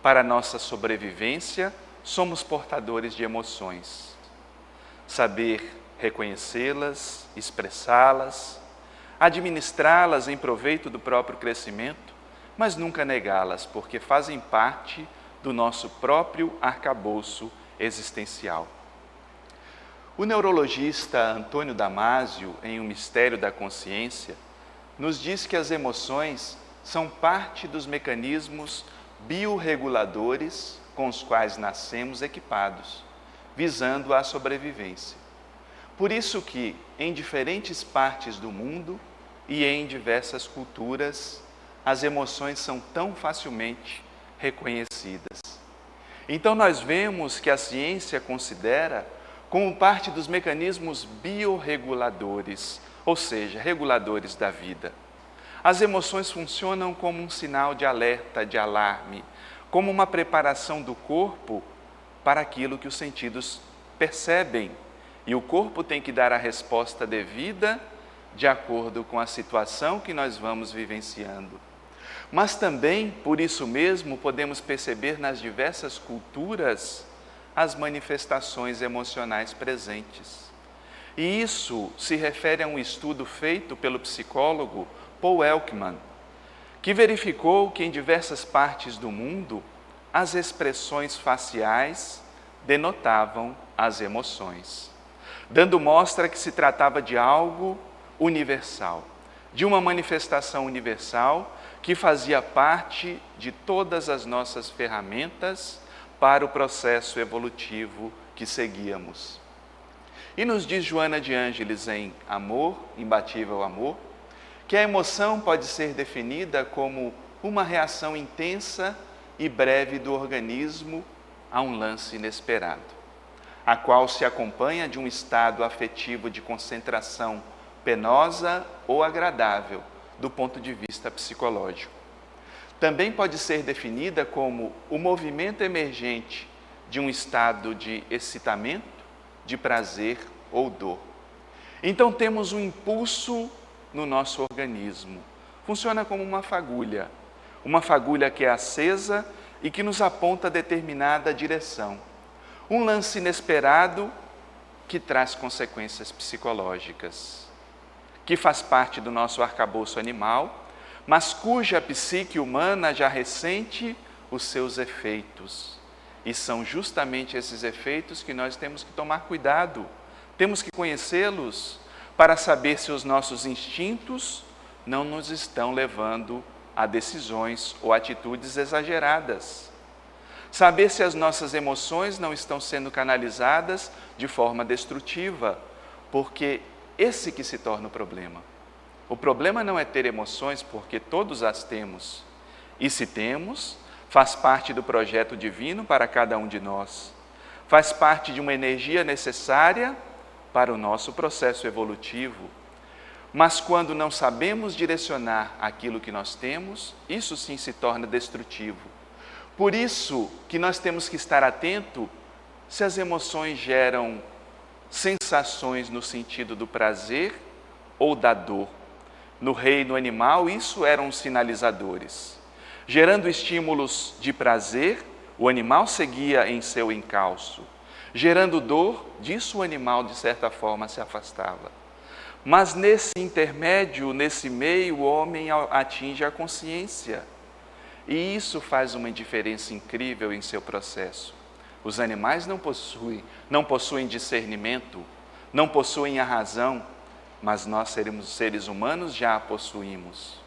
Para nossa sobrevivência, somos portadores de emoções. Saber reconhecê-las, expressá-las, administrá-las em proveito do próprio crescimento, mas nunca negá-las, porque fazem parte do nosso próprio arcabouço existencial. O neurologista Antônio Damasio, em O Mistério da Consciência, nos diz que as emoções são parte dos mecanismos biorreguladores com os quais nascemos equipados, visando a sobrevivência. Por isso que, em diferentes partes do mundo e em diversas culturas, as emoções são tão facilmente reconhecidas. Então nós vemos que a ciência considera como parte dos mecanismos biorreguladores, ou seja, reguladores da vida. As emoções funcionam como um sinal de alerta, de alarme, como uma preparação do corpo para aquilo que os sentidos percebem. E o corpo tem que dar a resposta devida de acordo com a situação que nós vamos vivenciando. Mas também, por isso mesmo, podemos perceber nas diversas culturas as manifestações emocionais presentes. E isso se refere a um estudo feito pelo psicólogo Paul Ekman, que verificou que em diversas partes do mundo as expressões faciais denotavam as emoções, dando mostra que se tratava de algo universal, de uma manifestação universal que fazia parte de todas as nossas ferramentas para o processo evolutivo que seguíamos. E nos diz Joana de Ângeles em Amor, Imbatível Amor, que a emoção pode ser definida como uma reação intensa e breve do organismo a um lance inesperado, a qual se acompanha de um estado afetivo de concentração penosa ou agradável do ponto de vista psicológico. Também pode ser definida como o movimento emergente de um estado de excitamento, de prazer ou dor. Então temos um impulso no nosso organismo. Funciona como uma fagulha que é acesa e que nos aponta determinada direção. Um lance inesperado que traz consequências psicológicas, que faz parte do nosso arcabouço animal, mas cuja psique humana já ressente os seus efeitos. E são justamente esses efeitos que nós temos que tomar cuidado, temos que conhecê-los para saber se os nossos instintos não nos estão levando a decisões ou atitudes exageradas. Saber se as nossas emoções não estão sendo canalizadas de forma destrutiva, porque esse que se torna o problema. O problema não é ter emoções, porque todos as temos. E se temos, faz parte do projeto divino para cada um de nós. Faz parte de uma energia necessária para o nosso processo evolutivo. Mas quando não sabemos direcionar aquilo que nós temos, isso sim se torna destrutivo. Por isso que nós temos que estar atento se as emoções geram sensações no sentido do prazer ou da dor. No reino animal, isso eram os sinalizadores. Gerando estímulos de prazer, o animal seguia em seu encalço. Gerando dor, disso o animal, de certa forma, se afastava. Mas nesse intermédio, nesse meio, o homem atinge a consciência. E isso faz uma diferença incrível em seu processo. Os animais não possuem discernimento, não possuem a razão, mas nós, seres humanos, já a possuímos.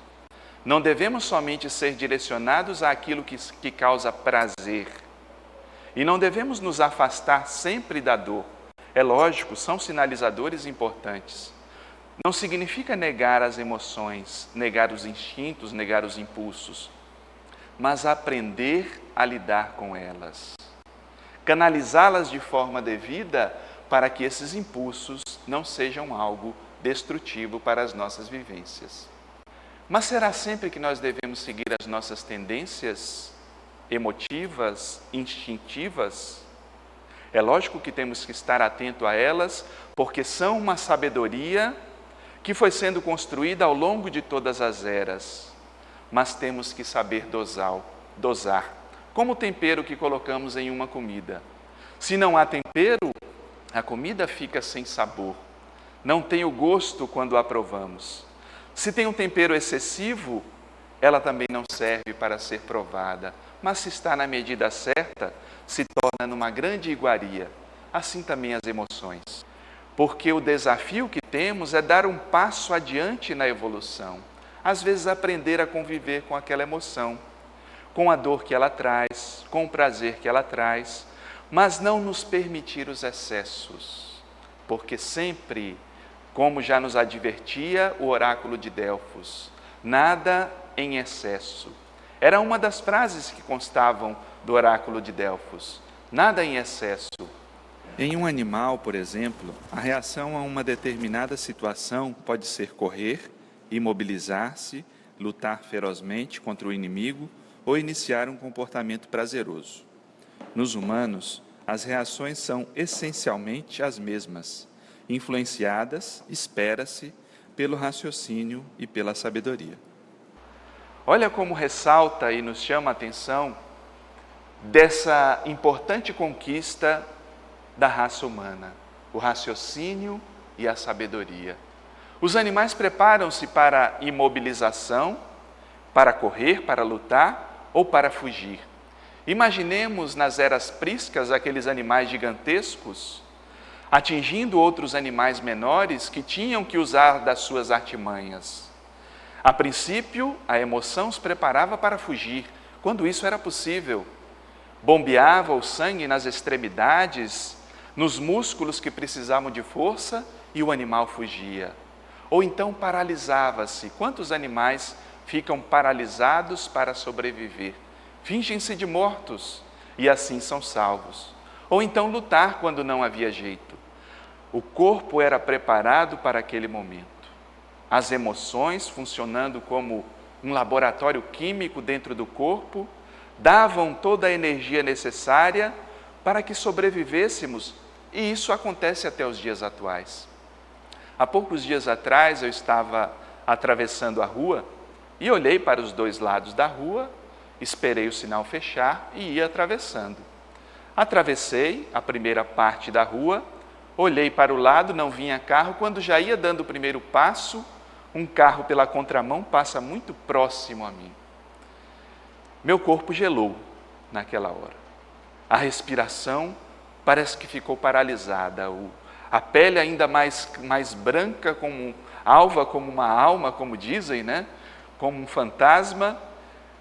Não devemos somente ser direcionados àquilo que causa prazer. E não devemos nos afastar sempre da dor. É lógico, são sinalizadores importantes. Não significa negar as emoções, negar os instintos, negar os impulsos, mas aprender a lidar com elas. Canalizá-las de forma devida para que esses impulsos não sejam algo destrutivo para as nossas vivências. Mas será sempre que nós devemos seguir as nossas tendências emotivas, instintivas? É lógico que temos que estar atento a elas, porque são uma sabedoria que foi sendo construída ao longo de todas as eras. Mas temos que saber dosar, como o tempero que colocamos em uma comida. Se não há tempero, a comida fica sem sabor, não tem o gosto quando a provamos. Se tem um tempero excessivo, ela também não serve para ser provada, mas se está na medida certa, se torna numa grande iguaria. Assim também as emoções. Porque o desafio que temos é dar um passo adiante na evolução. Às vezes aprender a conviver com aquela emoção, com a dor que ela traz, com o prazer que ela traz, mas não nos permitir os excessos. Porque sempre, como já nos advertia o oráculo de Delfos, nada em excesso. Era uma das frases que constavam do oráculo de Delfos. Nada em excesso. Em um animal, por exemplo, a reação a uma determinada situação pode ser correr, imobilizar-se, lutar ferozmente contra o inimigo ou iniciar um comportamento prazeroso. Nos humanos, as reações são essencialmente as mesmas, influenciadas, espera-se, pelo raciocínio e pela sabedoria. Olha como ressalta e nos chama a atenção dessa importante conquista da raça humana, o raciocínio e a sabedoria. Os animais preparam-se para a imobilização, para correr, para lutar ou para fugir. Imaginemos nas eras priscas aqueles animais gigantescos atingindo outros animais menores que tinham que usar das suas artimanhas. A princípio, a emoção os preparava para fugir, quando isso era possível. Bombeava o sangue nas extremidades, nos músculos que precisavam de força e o animal fugia. Ou então paralisava-se. Quantos animais ficam paralisados para sobreviver? Fingem-se de mortos e assim são salvos. Ou então lutar quando não havia jeito. O corpo era preparado para aquele momento. As emoções, funcionando como um laboratório químico dentro do corpo, davam toda a energia necessária para que sobrevivêssemos, e isso acontece até os dias atuais. Há poucos dias atrás eu estava atravessando a rua e olhei para os dois lados da rua, esperei o sinal fechar e ia atravessando. Atravessei a primeira parte da rua, olhei para o lado, não vinha carro, quando já ia dando o primeiro passo, um carro pela contramão passa muito próximo a mim. Meu corpo gelou naquela hora. A respiração parece que ficou paralisada. A pele ainda mais branca, alva como uma alma, como dizem, né? Como um fantasma.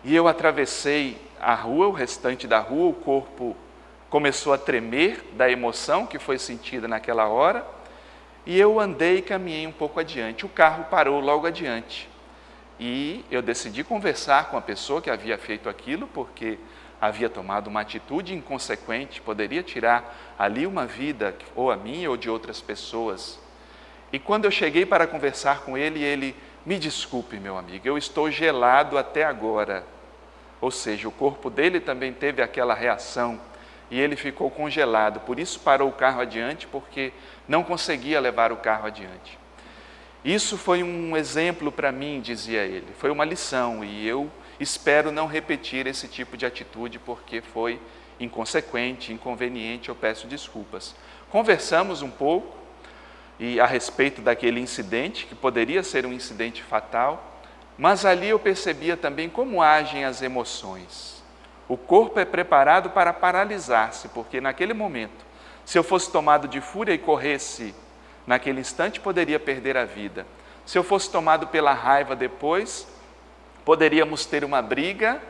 E eu atravessei a rua, o restante da rua, o corpo começou a tremer da emoção que foi sentida naquela hora. E eu andei e caminhei um pouco adiante. O carro parou logo adiante. E eu decidi conversar com a pessoa que havia feito aquilo, porque havia tomado uma atitude inconsequente, poderia tirar ali uma vida, ou a minha ou de outras pessoas. E quando eu cheguei para conversar com ele, ele: me desculpe, meu amigo, eu estou gelado até agora. Ou seja, o corpo dele também teve aquela reação e ele ficou congelado, por isso parou o carro adiante, porque não conseguia levar o carro adiante. Isso foi um exemplo para mim, dizia ele, foi uma lição, e eu espero não repetir esse tipo de atitude, porque foi inconsequente, inconveniente, eu peço desculpas. Conversamos um pouco a respeito daquele incidente, que poderia ser um incidente fatal, mas ali eu percebia também como agem as emoções. O corpo é preparado para paralisar-se, porque naquele momento, se eu fosse tomado de fúria e corresse naquele instante, poderia perder a vida. Se eu fosse tomado pela raiva depois, poderíamos ter uma briga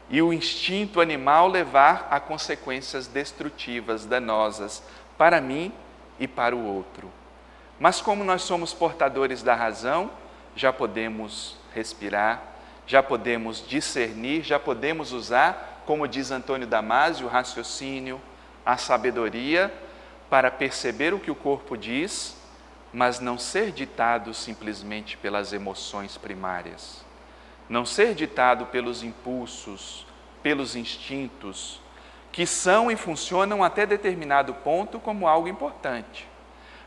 e o instinto animal levar a consequências destrutivas, danosas, para mim e para o outro. Mas como nós somos portadores da razão, já podemos respirar, já podemos discernir, já podemos usar, como diz Antônio Damasio, o raciocínio, a sabedoria, para perceber o que o corpo diz, mas não ser ditado simplesmente pelas emoções primárias, não ser ditado pelos impulsos, pelos instintos, que são e funcionam até determinado ponto como algo importante,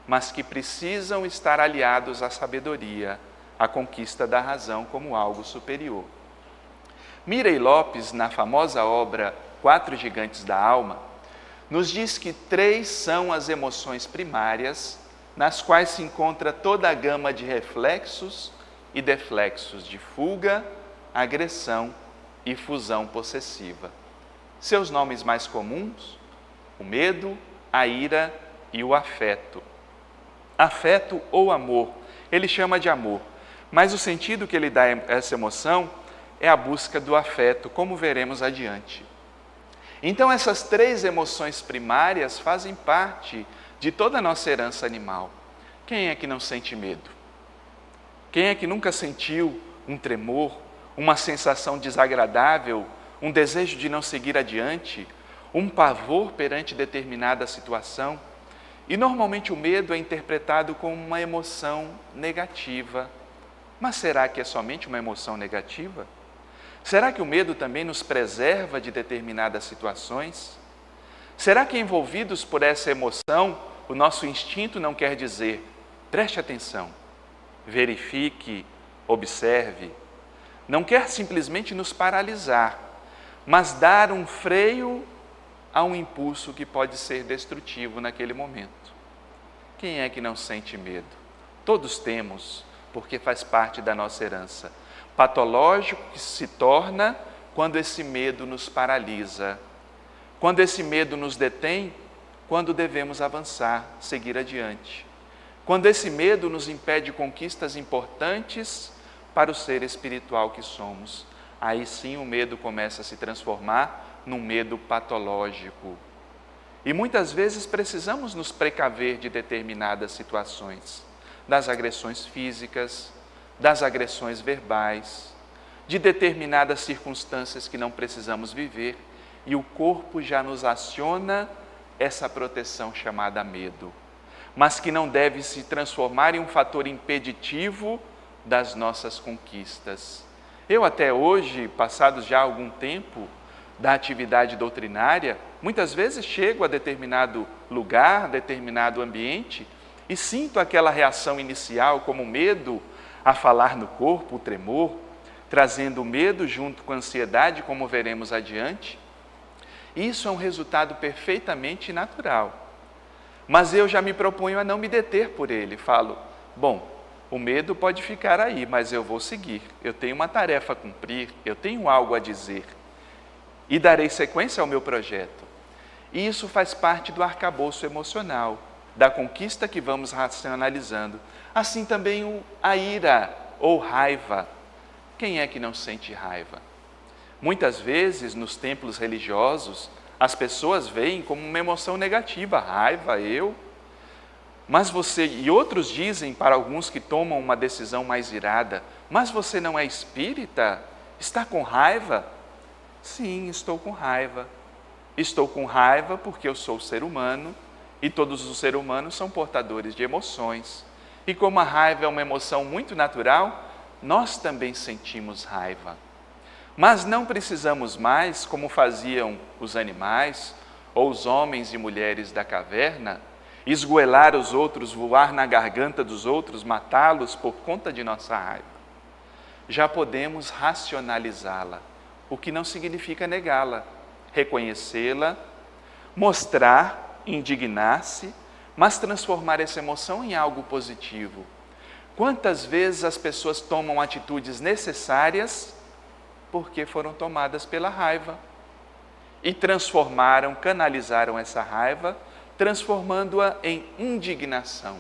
mas que precisam estar aliados à sabedoria, à conquista da razão como algo superior. Mirei Lopes, na famosa obra 4 gigantes da alma, nos diz que 3 são as emoções primárias, nas quais se encontra toda a gama de reflexos e deflexos de fuga, agressão e fusão possessiva. Seus nomes mais comuns: o medo, a ira e o afeto. Afeto ou amor, ele chama de amor, mas o sentido que ele dá a essa emoção é a busca do afeto, como veremos adiante. Então, essas 3 emoções primárias fazem parte de toda a nossa herança animal. Quem é que não sente medo? Quem é que nunca sentiu um tremor, uma sensação desagradável, um desejo de não seguir adiante, um pavor perante determinada situação? E normalmente o medo é interpretado como uma emoção negativa. Mas será que é somente uma emoção negativa? Será que o medo também nos preserva de determinadas situações? Será que envolvidos por essa emoção, o nosso instinto não quer dizer: preste atenção, verifique, observe? Não quer simplesmente nos paralisar, mas dar um freio a um impulso que pode ser destrutivo naquele momento. Quem é que não sente medo? Todos temos, porque faz parte da nossa herança. Patológico que se torna quando esse medo nos paralisa, quando esse medo nos detém, quando devemos avançar, seguir adiante, quando esse medo nos impede conquistas importantes para o ser espiritual que somos. Aí sim o medo começa a se transformar num medo patológico. E muitas vezes precisamos nos precaver de determinadas situações, das agressões físicas, das agressões verbais, de determinadas circunstâncias que não precisamos viver, e o corpo já nos aciona essa proteção chamada medo, mas que não deve se transformar em um fator impeditivo das nossas conquistas. Eu até hoje, passados já algum tempo da atividade doutrinária, muitas vezes chego a determinado lugar, determinado ambiente, e sinto aquela reação inicial como medo a falar no corpo, o tremor, trazendo o medo junto com a ansiedade, como veremos adiante. Isso é um resultado perfeitamente natural. Mas eu já me proponho a não me deter por ele. Falo, bom, o medo pode ficar aí, mas eu vou seguir. Eu tenho uma tarefa a cumprir, eu tenho algo a dizer. E darei sequência ao meu projeto. E isso faz parte do arcabouço emocional, da conquista que vamos racionalizando. Assim também a ira ou raiva. Quem é que não sente raiva? Muitas vezes, nos templos religiosos, as pessoas veem como uma emoção negativa, raiva, mas você, e outros dizem para alguns que tomam uma decisão mais irada, mas você não é espírita? Está com raiva? Sim, estou com raiva. Estou com raiva porque eu sou ser humano e todos os seres humanos são portadores de emoções. E como a raiva é uma emoção muito natural, nós também sentimos raiva. Mas não precisamos mais, como faziam os animais ou os homens e mulheres da caverna, esgoelar os outros, voar na garganta dos outros, matá-los por conta de nossa raiva. Já podemos racionalizá-la, o que não significa negá-la, reconhecê-la, mostrar, indignar-se, mas transformar essa emoção em algo positivo. Quantas vezes as pessoas tomam atitudes necessárias porque foram tomadas pela raiva e transformaram, canalizaram essa raiva, transformando-a em indignação.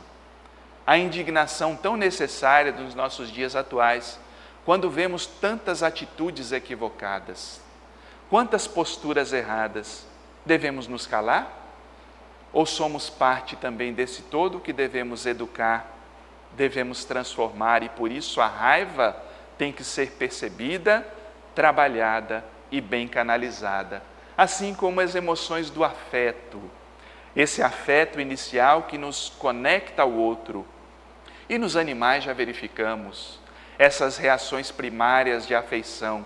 A indignação tão necessária nos nossos dias atuais, quando vemos tantas atitudes equivocadas, quantas posturas erradas. Devemos nos calar? Ou somos parte também desse todo que devemos educar, devemos transformar, e por isso a raiva tem que ser percebida, trabalhada e bem canalizada, assim como as emoções do afeto, esse afeto inicial que nos conecta ao outro. E nos animais já verificamos essas reações primárias de afeição,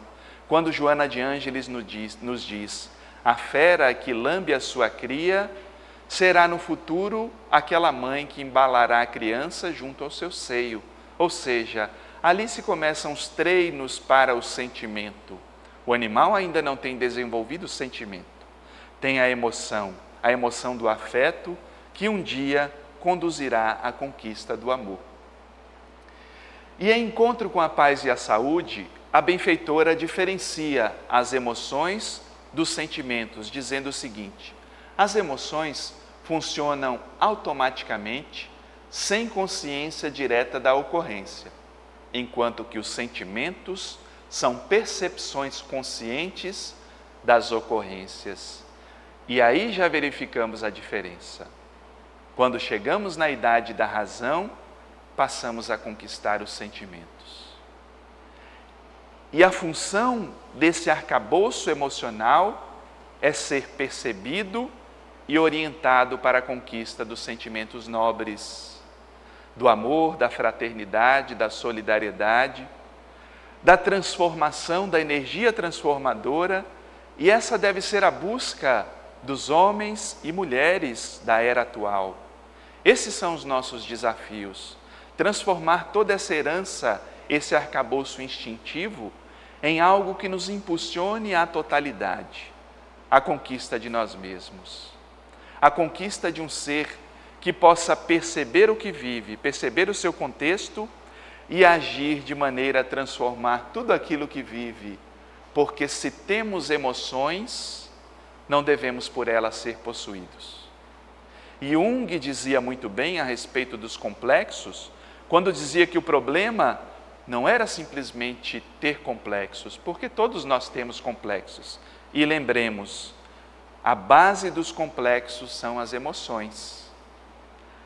quando Joana de Ângeles nos diz, a fera que lambe a sua cria será no futuro aquela mãe que embalará a criança junto ao seu seio. Ou seja, ali se começam os treinos para o sentimento. O animal ainda não tem desenvolvido o sentimento. Tem a emoção do afeto, que um dia conduzirá à conquista do amor. E em encontro com a paz e a saúde, a benfeitora diferencia as emoções dos sentimentos, dizendo o seguinte: as emoções funcionam automaticamente, sem consciência direta da ocorrência, enquanto que os sentimentos são percepções conscientes das ocorrências. E aí já verificamos a diferença. Quando chegamos na idade da razão, passamos a conquistar os sentimentos. E a função desse arcabouço emocional é ser percebido e orientado para a conquista dos sentimentos nobres, do amor, da fraternidade, da solidariedade, da transformação, da energia transformadora, e essa deve ser a busca dos homens e mulheres da era atual. Esses são os nossos desafios: transformar toda essa herança, esse arcabouço instintivo, em algo que nos impulsione à totalidade, a conquista de nós mesmos, a conquista de um ser que possa perceber o que vive, perceber o seu contexto e agir de maneira a transformar tudo aquilo que vive, porque se temos emoções, não devemos por elas ser possuídos. E Jung dizia muito bem a respeito dos complexos, quando dizia que o problema não era simplesmente ter complexos, porque todos nós temos complexos. E lembremos, a base dos complexos são as emoções.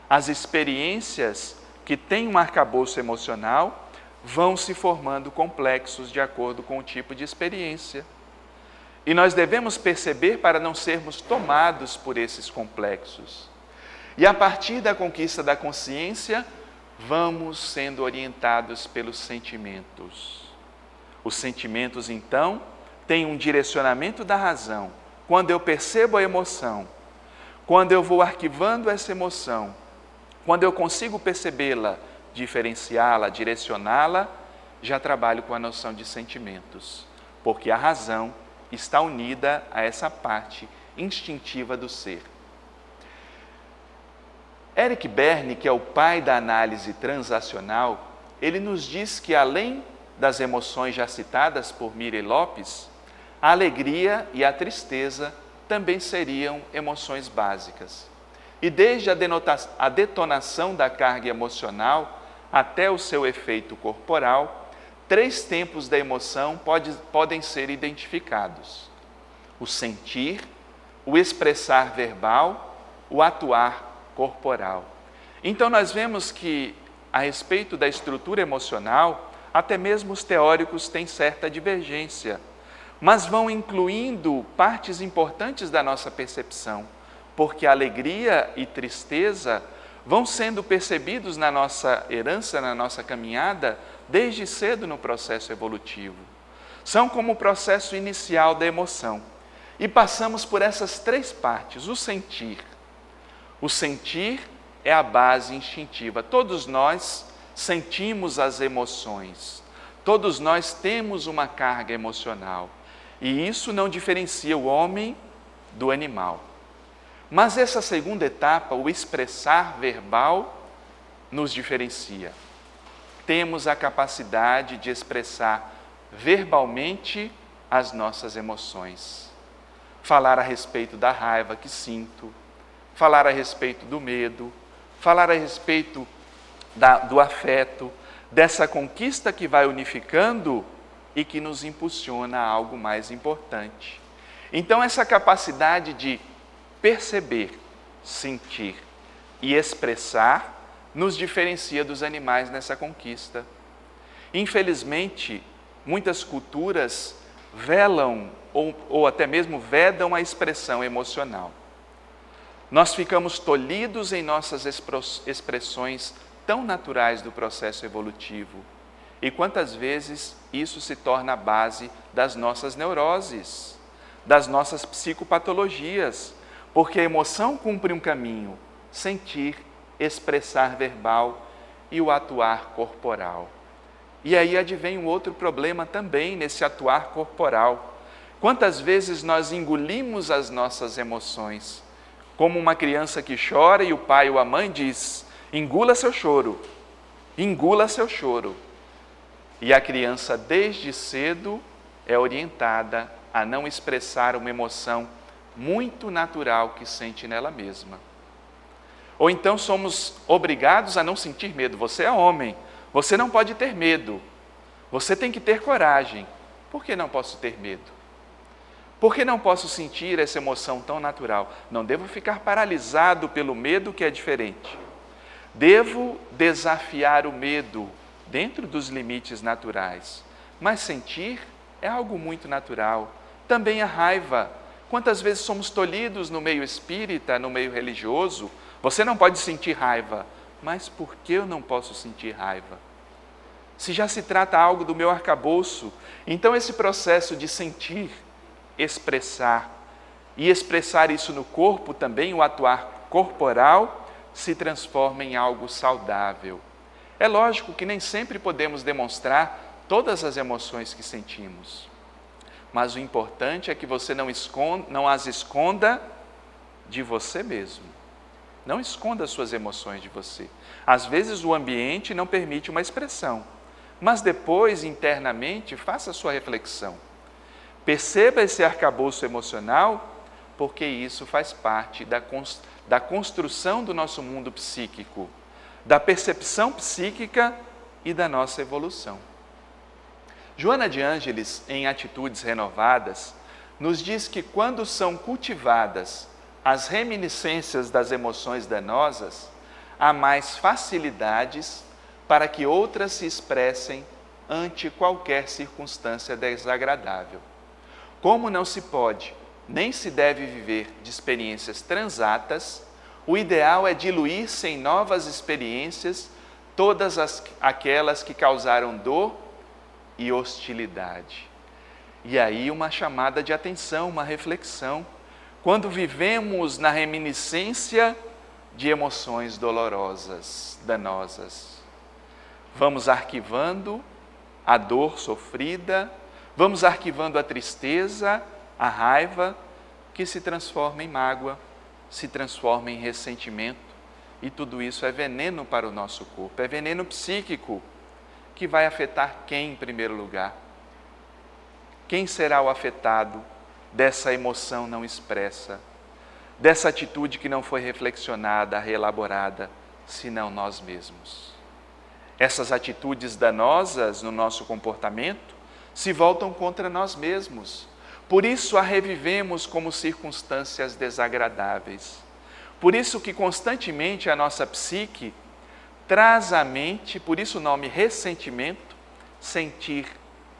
As experiências que têm um arcabouço emocional vão se formando complexos de acordo com o tipo de experiência. E nós devemos perceber para não sermos tomados por esses complexos. E a partir da conquista da consciência, vamos sendo orientados pelos sentimentos. Os sentimentos, então, têm um direcionamento da razão. Quando eu percebo a emoção, quando eu vou arquivando essa emoção, quando eu consigo percebê-la, diferenciá-la, direcioná-la, já trabalho com a noção de sentimentos, porque a razão está unida a essa parte instintiva do ser. Eric Berne, que é o pai da análise transacional, ele nos diz que além das emoções já citadas por Mírey Lopes, a alegria e a tristeza também seriam emoções básicas. E desde a detonação da carga emocional até o seu efeito corporal, 3 tempos da emoção podem ser identificados: o sentir, o expressar verbal, o atuar corporal. Então nós vemos que, a respeito da estrutura emocional, até mesmo os teóricos têm certa divergência, mas vão incluindo partes importantes da nossa percepção, porque alegria e tristeza vão sendo percebidos na nossa herança, na nossa caminhada, desde cedo no processo evolutivo. São como o processo inicial da emoção. E passamos por essas 3 partes. O sentir. O sentir é a base instintiva. Todos nós sentimos as emoções. Todos nós temos uma carga emocional. E isso não diferencia o homem do animal. Mas essa segunda etapa, o expressar verbal, nos diferencia. Temos a capacidade de expressar verbalmente as nossas emoções. Falar a respeito da raiva que sinto, falar a respeito do medo, falar a respeito do afeto, dessa conquista que vai unificando e que nos impulsiona a algo mais importante. Então, essa capacidade de perceber, sentir e expressar nos diferencia dos animais nessa conquista. Infelizmente, muitas culturas velam ou até mesmo vedam a expressão emocional. Nós ficamos tolhidos em nossas expressões tão naturais do processo evolutivo. E quantas vezes isso se torna a base das nossas neuroses, das nossas psicopatologias, porque a emoção cumpre um caminho: sentir, expressar verbal e o atuar corporal. E aí advém um outro problema também nesse atuar corporal. Quantas vezes nós engolimos as nossas emoções, como uma criança que chora e o pai ou a mãe diz: engula seu choro, engula seu choro. E a criança, desde cedo, é orientada a não expressar uma emoção muito natural que sente nela mesma. Ou então somos obrigados a não sentir medo. Você é homem, você não pode ter medo. Você tem que ter coragem. Por que não posso ter medo? Por que não posso sentir essa emoção tão natural? Não devo ficar paralisado pelo medo, que é diferente. Devo desafiar o medo dentro dos limites naturais. Mas sentir é algo muito natural. Também a raiva. Quantas vezes somos tolhidos no meio espírita, no meio religioso? Você não pode sentir raiva. Mas por que eu não posso sentir raiva? Se já se trata algo do meu arcabouço, então esse processo de sentir, expressar e expressar isso no corpo também, o atuar corporal, se transforma em algo saudável. É lógico que nem sempre podemos demonstrar todas as emoções que sentimos, mas o importante é que você não as esconda de você mesmo. Não esconda as suas emoções de você. Às vezes o ambiente não permite uma expressão, mas depois, internamente, faça a sua reflexão. Perceba esse arcabouço emocional, porque isso faz parte da construção do nosso mundo psíquico, da percepção psíquica e da nossa evolução. Joana de Ângeles, em Atitudes Renovadas, nos diz que quando são cultivadas as reminiscências das emoções danosas, há mais facilidades para que outras se expressem ante qualquer circunstância desagradável. Como não se pode, nem se deve viver de experiências transatas, o ideal é diluir-se em novas experiências todas aquelas que causaram dor e hostilidade. E aí uma chamada de atenção, uma reflexão. Quando vivemos na reminiscência de emoções dolorosas, danosas, vamos arquivando a dor sofrida, vamos arquivando a tristeza, a raiva, que se transforma em mágoa, se transforma em ressentimento, e tudo isso é veneno para o nosso corpo, é veneno psíquico, que vai afetar quem em primeiro lugar? Quem será o afetado dessa emoção não expressa, dessa atitude que não foi reflexionada, reelaborada, senão nós mesmos? Essas atitudes danosas no nosso comportamento se voltam contra nós mesmos. Por isso a revivemos como circunstâncias desagradáveis. Por isso que constantemente a nossa psique traz à mente, por isso o nome ressentimento, sentir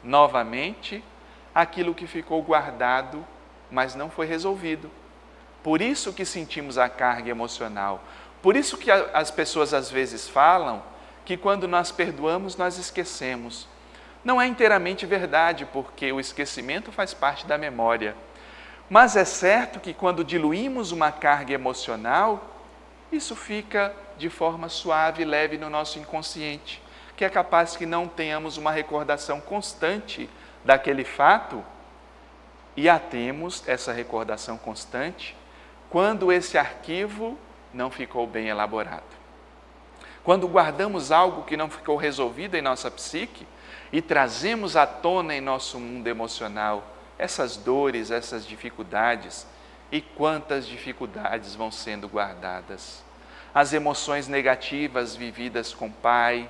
novamente aquilo que ficou guardado, mas não foi resolvido. Por isso que sentimos a carga emocional. Por isso que as pessoas às vezes falam que quando nós perdoamos, nós esquecemos. Não é inteiramente verdade, porque o esquecimento faz parte da memória. Mas é certo que quando diluímos uma carga emocional, isso fica de forma suave e leve no nosso inconsciente, que é capaz que não tenhamos uma recordação constante daquele fato, e a temos, essa recordação constante, quando esse arquivo não ficou bem elaborado. Quando guardamos algo que não ficou resolvido em nossa psique, e trazemos à tona em nosso mundo emocional essas dores, essas dificuldades, e quantas dificuldades vão sendo guardadas. As emoções negativas vividas com pai,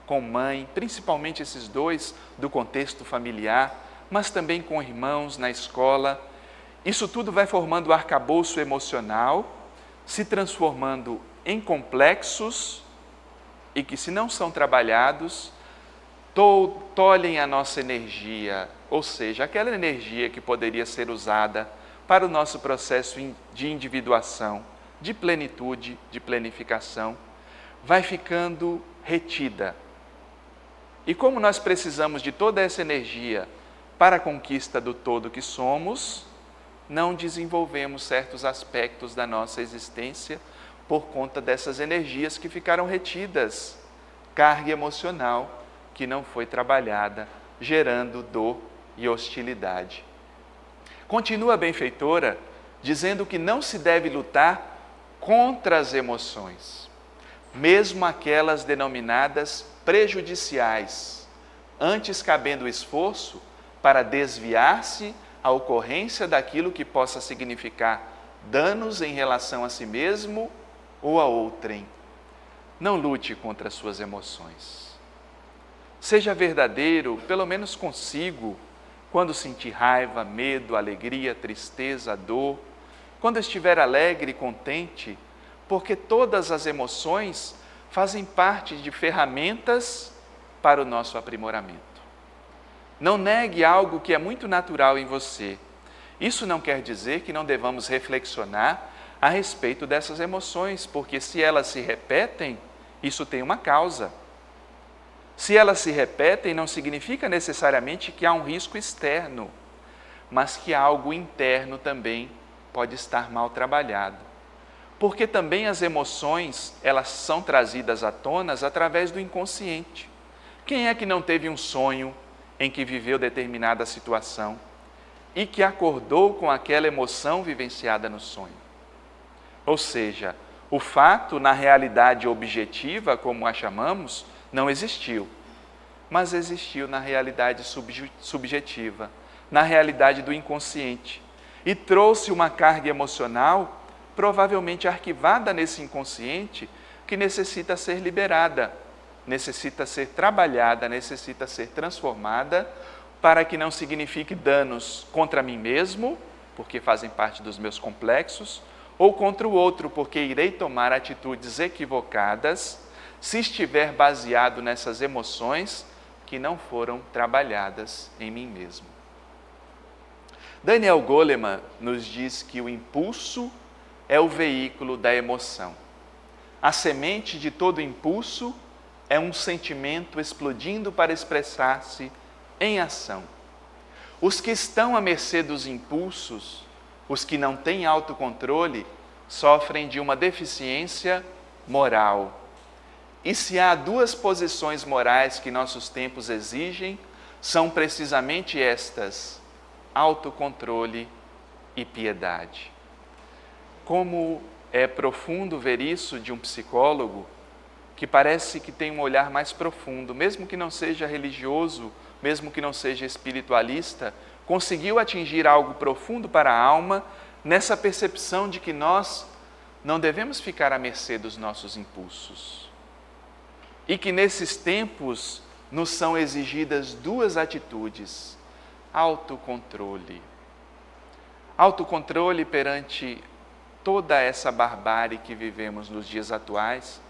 com mãe, principalmente esses dois do contexto familiar, mas também com irmãos na escola. Isso tudo vai formando o arcabouço emocional, se transformando em complexos e que, se não são trabalhados, tolhem a nossa energia, ou seja, aquela energia que poderia ser usada para o nosso processo de individuação, de plenitude, de plenificação, vai ficando retida. E como nós precisamos de toda essa energia para a conquista do todo que somos, não desenvolvemos certos aspectos da nossa existência por conta dessas energias que ficaram retidas, carga emocional que não foi trabalhada, gerando dor e hostilidade. Continua a benfeitora dizendo que não se deve lutar contra as emoções, mesmo aquelas denominadas prejudiciais, antes cabendo o esforço para desviar-se a ocorrência daquilo que possa significar danos em relação a si mesmo ou a outrem. Não lute contra as suas emoções. Seja verdadeiro, pelo menos consigo, quando sentir raiva, medo, alegria, tristeza, dor, quando estiver alegre e contente, porque todas as emoções fazem parte de ferramentas para o nosso aprimoramento. Não negue algo que é muito natural em você. Isso não quer dizer que não devamos reflexionar a respeito dessas emoções, porque se elas se repetem, isso tem uma causa. Se elas se repetem, não significa necessariamente que há um risco externo, mas que algo interno também pode estar mal trabalhado. Porque também as emoções, elas são trazidas à tona através do inconsciente. Quem é que não teve um sonho em que viveu determinada situação e que acordou com aquela emoção vivenciada no sonho? Ou seja, o fato, na realidade objetiva, como a chamamos, não existiu, mas existiu na realidade subjetiva, na realidade do inconsciente, e trouxe uma carga emocional, provavelmente arquivada nesse inconsciente, que necessita ser liberada, necessita ser trabalhada, necessita ser transformada, para que não signifique danos contra mim mesmo, porque fazem parte dos meus complexos, ou contra o outro, porque irei tomar atitudes equivocadas, se estiver baseado nessas emoções que não foram trabalhadas em mim mesmo. Daniel Goleman nos diz que o impulso é o veículo da emoção. A semente de todo impulso é um sentimento explodindo para expressar-se em ação. Os que estão à mercê dos impulsos, os que não têm autocontrole, sofrem de uma deficiência moral. E se há duas posições morais que nossos tempos exigem, são precisamente estas: autocontrole e piedade. Como é profundo ver isso de um psicólogo que parece que tem um olhar mais profundo, mesmo que não seja religioso, mesmo que não seja espiritualista, conseguiu atingir algo profundo para a alma nessa percepção de que nós não devemos ficar à mercê dos nossos impulsos. E que nesses tempos nos são exigidas duas atitudes: autocontrole. Autocontrole perante toda essa barbárie que vivemos nos dias atuais,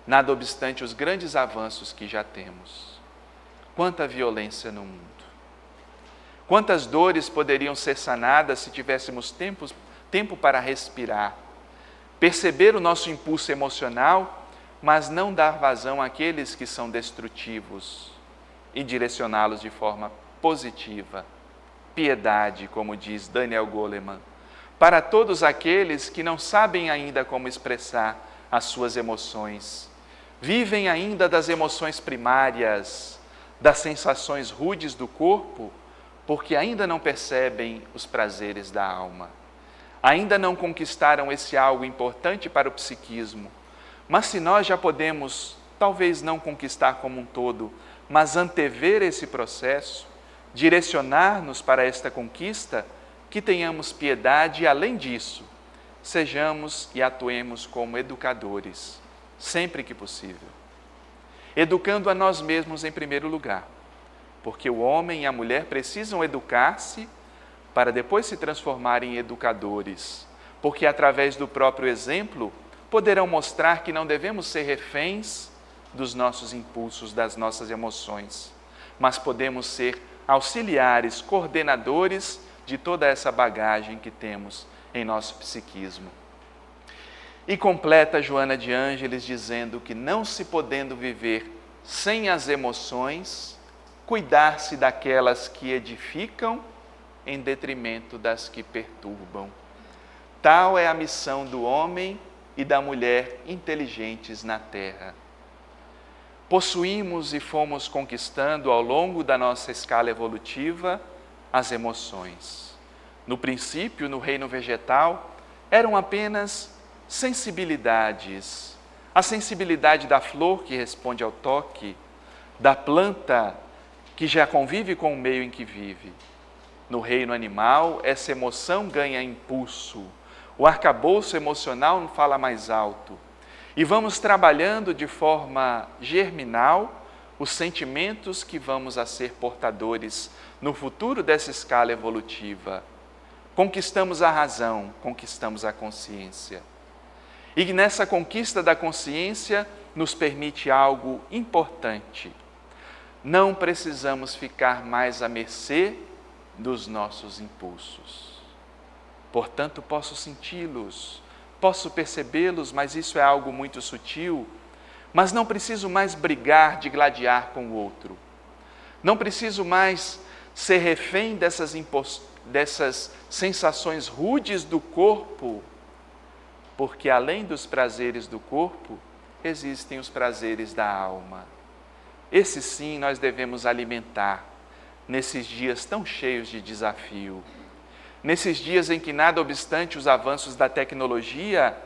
nada obstante os grandes avanços que já temos. Quanta violência no mundo! Quantas dores poderiam ser sanadas se tivéssemos tempo para respirar, perceber o nosso impulso emocional, mas não dar vazão àqueles que são destrutivos e direcioná-los de forma positiva. Piedade, como diz Daniel Goleman, para todos aqueles que não sabem ainda como expressar as suas emoções, vivem ainda das emoções primárias, das sensações rudes do corpo, porque ainda não percebem os prazeres da alma. Ainda não conquistaram esse algo importante para o psiquismo. Mas se nós já podemos, talvez não conquistar como um todo, mas antever esse processo, direcionar-nos para esta conquista, que tenhamos piedade e, além disso, sejamos e atuemos como educadores, sempre que possível. Educando a nós mesmos em primeiro lugar, porque o homem e a mulher precisam educar-se para depois se transformarem em educadores, porque através do próprio exemplo poderão mostrar que não devemos ser reféns dos nossos impulsos, das nossas emoções, mas podemos ser auxiliares, coordenadores de toda essa bagagem que temos em nosso psiquismo. E completa Joana de Ângeles dizendo que, não se podendo viver sem as emoções, cuidar-se daquelas que edificam em detrimento das que perturbam. Tal é a missão do homem e da mulher inteligentes na terra. Possuímos e fomos conquistando ao longo da nossa escala evolutiva as emoções. No princípio, no reino vegetal, eram apenas sensibilidades. A sensibilidade da flor que responde ao toque, da planta que já convive com o meio em que vive. No reino animal, essa emoção ganha impulso. O arcabouço emocional fala mais alto. E vamos trabalhando de forma germinal os sentimentos que vamos a ser portadores no futuro dessa escala evolutiva. Conquistamos a razão, conquistamos a consciência. E nessa conquista da consciência nos permite algo importante. Não precisamos ficar mais à mercê dos nossos impulsos. Portanto, posso senti-los, posso percebê-los, mas isso é algo muito sutil. Mas não preciso mais brigar, digladiar com o outro. Não preciso mais ser refém dessas sensações rudes do corpo, porque além dos prazeres do corpo, existem os prazeres da alma. Esses sim nós devemos alimentar nesses dias tão cheios de desafio. Nesses dias em que, nada obstante os avanços da tecnologia,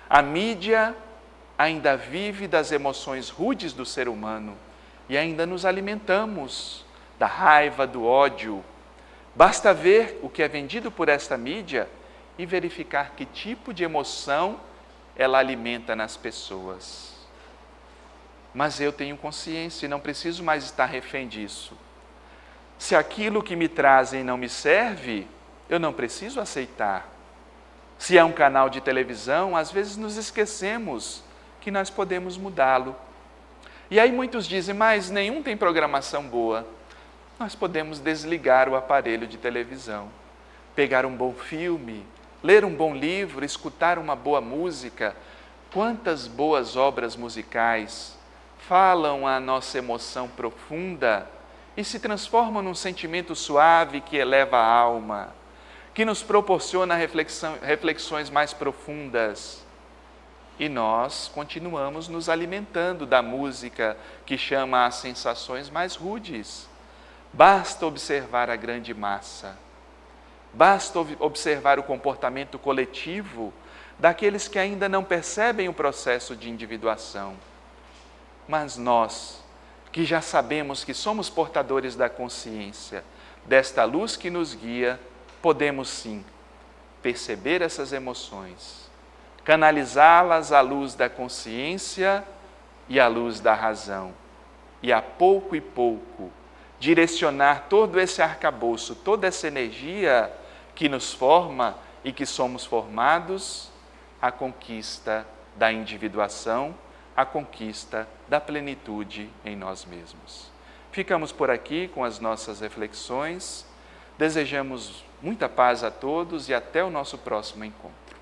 a mídia ainda vive das emoções rudes do ser humano e ainda nos alimentamos da raiva, do ódio. Basta ver o que é vendido por esta mídia e verificar que tipo de emoção ela alimenta nas pessoas. Mas eu tenho consciência e não preciso mais estar refém disso. Se aquilo que me trazem não me serve, eu não preciso aceitar. Se é um canal de televisão, às vezes nos esquecemos que nós podemos mudá-lo. E aí muitos dizem, mas nenhum tem programação boa. Nós podemos desligar o aparelho de televisão, pegar um bom filme, ler um bom livro, escutar uma boa música. Quantas boas obras musicais falam a nossa emoção profunda e se transformam num sentimento suave que eleva a alma, que nos proporciona reflexões mais profundas. E nós continuamos nos alimentando da música que chama às sensações mais rudes. Basta observar a grande massa. Basta observar o comportamento coletivo daqueles que ainda não percebem o processo de individuação. Mas nós, que já sabemos que somos portadores da consciência, desta luz que nos guia, podemos sim perceber essas emoções, canalizá-las à luz da consciência e à luz da razão, e a pouco e pouco direcionar todo esse arcabouço, toda essa energia que nos forma e que somos formados à conquista da individuação, à conquista da plenitude em nós mesmos. Ficamos por aqui com as nossas reflexões. Desejamos muita paz a todos e até o nosso próximo encontro.